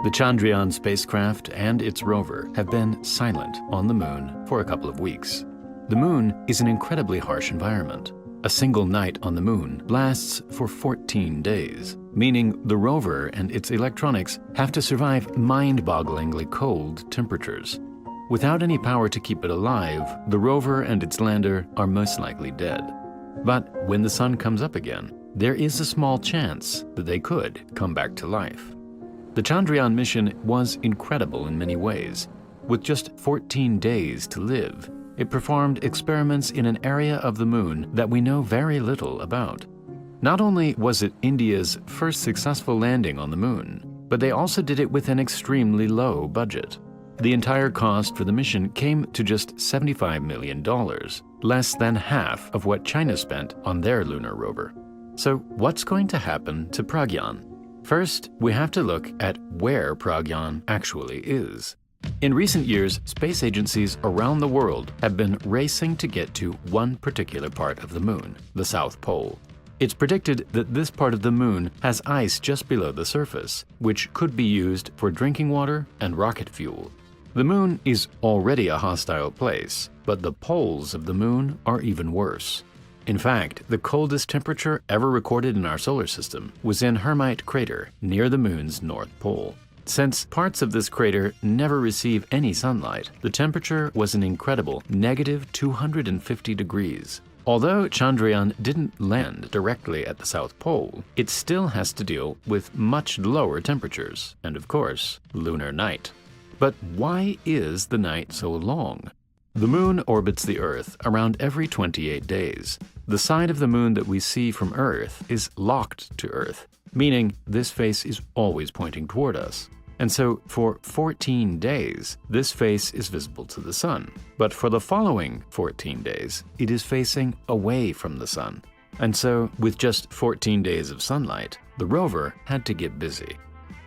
The Chandrayaan spacecraft and its rover have been silent on the moon for a couple of weeks. The moon is an incredibly harsh environment. A single night on the moon lasts for 14 days, meaning the rover and its electronics have to survive mind-bogglingly cold temperatures. Without any power to keep it alive, the rover and its lander are most likely dead. But when the sun comes up again, there is a small chance that they could come back to life. The Chandrayaan mission was incredible in many ways. With just 14 days to live, it performed experiments in an area of the moon that we know very little about. Not only was it India's first successful landing on the moon, but they also did it with an extremely low budget. The entire cost for the mission came to just $75 million, less than half of what China spent on their lunar rover. So what's going to happen to Pragyan? First, we have to look at where Pragyan actually is. In recent years, space agencies around the world have been racing to get to one particular part of the moon, the South Pole. It's predicted that this part of the moon has ice just below the surface, which could be used for drinking water and rocket fuel. The moon is already a hostile place, but the poles of the moon are even worse. In fact, the coldest temperature ever recorded in our solar system was in Hermite Crater near the moon's north pole. Since parts of this crater never receive any sunlight, the temperature was an incredible -250 degrees. Although Chandrayaan didn't land directly at the South Pole, it still has to deal with much lower temperatures and, of course, lunar night. But why is the night so long? The moon orbits the Earth around every 28 days. The side of the moon that we see from Earth is locked to Earth, meaning this face is always pointing toward us. And so, for 14 days, this face is visible to the sun. But for the following 14 days, it is facing away from the sun. And so, with just 14 days of sunlight, the rover had to get busy.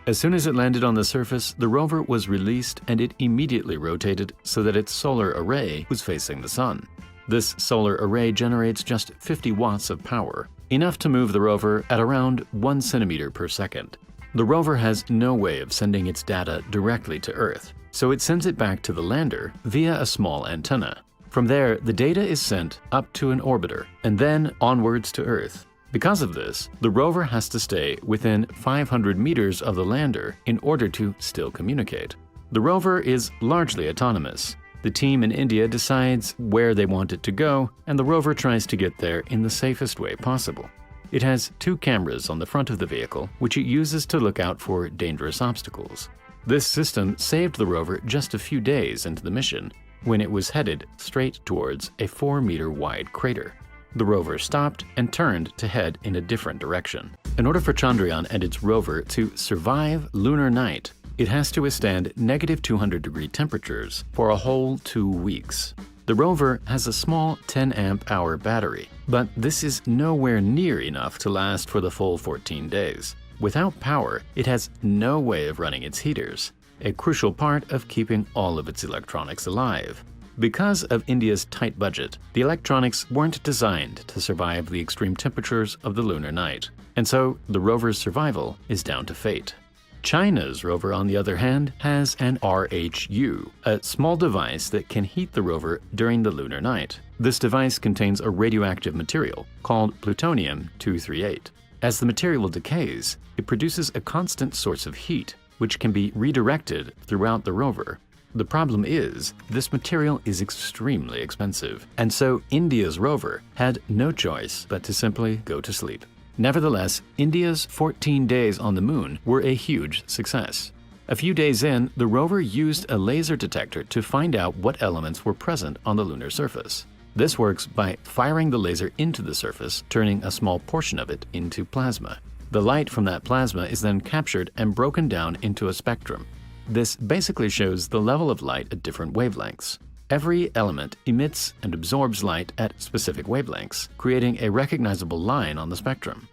As soon as it landed on the surface, the rover was released and it immediately rotated so that its solar array was facing the sun. This solar array generates just 50 watts of power, enough to move the rover at around 1 centimeter per second. The rover has no way of sending its data directly to Earth, so it sends it back to the lander via a small antenna. From there, the data is sent up to an orbiter and then onwards to Earth. Because of this, the rover has to stay within 500 meters of the lander in order to still communicate. The rover is largely autonomous. The team in India decides where they want it to go, and the rover tries to get there in the safest way possible. It has 2 cameras on the front of the vehicle, which it uses to look out for dangerous obstacles. This system saved the rover just a few days into the mission, when it was headed straight towards a 4-meter-wide crater. The rover stopped and turned to head in a different direction. In order for Chandrayaan and its rover to survive lunar night, it has to withstand -200-degree temperatures for a whole 2 weeks. The rover has a small 10-amp-hour battery, but this is nowhere near enough to last for the full 14 days. Without power, it has no way of running its heaters, a crucial part of keeping all of its electronics alive. Because of India's tight budget, the electronics weren't designed to survive the extreme temperatures of the lunar night, and so the rover's survival is down to fate. China's rover, on the other hand, has an RHU, a small device that can heat the rover during the lunar night. This device contains a radioactive material called plutonium-238. As the material decays, it produces a constant source of heat, which can be redirected throughout the rover. The problem is, this material is extremely expensive, and so India's rover had no choice but to simply go to sleep. Nevertheless, India's 14 days on the moon were a huge success. A few days in, the rover used a laser detector to find out what elements were present on the lunar surface. This works by firing the laser into the surface, turning a small portion of it into plasma. The light from that plasma is then captured and broken down into a spectrum. This basically shows the level of light at different wavelengths. Every element emits and absorbs light at specific wavelengths, creating a recognizable line on the spectrum.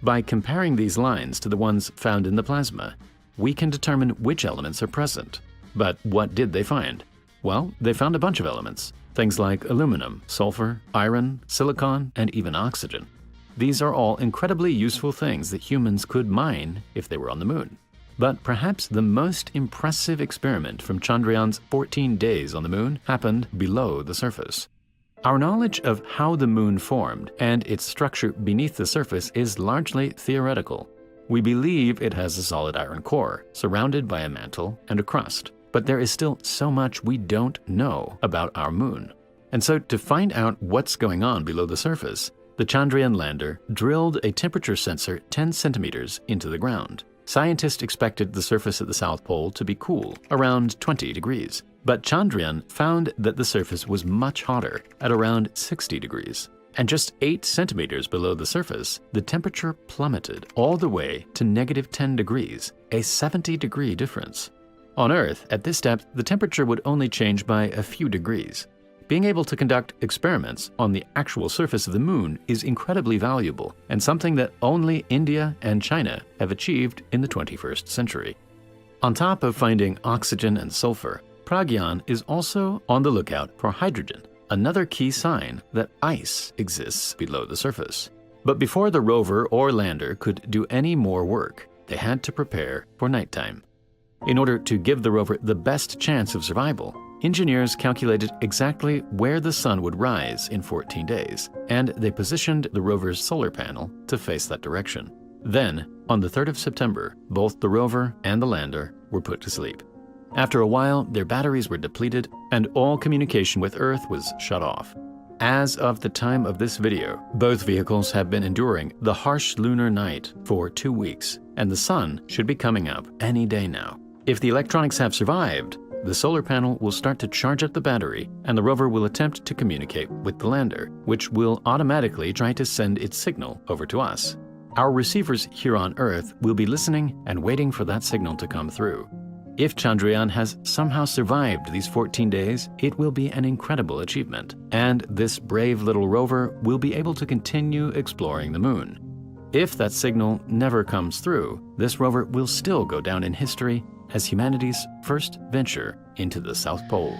By comparing these lines to the ones found in the plasma, we can determine which elements are present. But what did they find? Well, they found a bunch of elements, things like aluminum, sulfur, iron, silicon, and even oxygen. These are all incredibly useful things that humans could mine if they were on the moon. But perhaps the most impressive experiment from Chandrayaan's 14 days on the moon happened below the surface. Our knowledge of how the moon formed and its structure beneath the surface is largely theoretical. We believe it has a solid iron core, surrounded by a mantle and a crust. But there is still so much we don't know about our moon. And so to find out what's going on below the surface, the Chandrayaan lander drilled a temperature sensor 10 centimeters into the ground. Scientists expected the surface at the South Pole to be cool, around 20 degrees. But Chandrayaan found that the surface was much hotter, at around 60 degrees. And just 8 centimeters below the surface, the temperature plummeted all the way to negative 10 degrees, a 70-degree difference. On Earth, at this depth, the temperature would only change by a few degrees. Being able to conduct experiments on the actual surface of the moon is incredibly valuable and something that only India and China have achieved in the 21st century. On top of finding oxygen and sulfur, Pragyan is also on the lookout for hydrogen, another key sign that ice exists below the surface. But before the rover or lander could do any more work, they had to prepare for nighttime. In order to give the rover the best chance of survival, engineers calculated exactly where the sun would rise in 14 days, and they positioned the rover's solar panel to face that direction. Then, on the 3rd of September, both the rover and the lander were put to sleep. After a while, their batteries were depleted, and all communication with Earth was shut off. As of the time of this video, both vehicles have been enduring the harsh lunar night for 2 weeks, and the sun should be coming up any day now. If the electronics have survived, the solar panel will start to charge up the battery, and the rover will attempt to communicate with the lander, which will automatically try to send its signal over to us. Our receivers here on Earth will be listening and waiting for that signal to come through. If Chandrayaan has somehow survived these 14 days, it will be an incredible achievement, and this brave little rover will be able to continue exploring the moon. If that signal never comes through, this rover will still go down in history as humanity's first venture into the South Pole.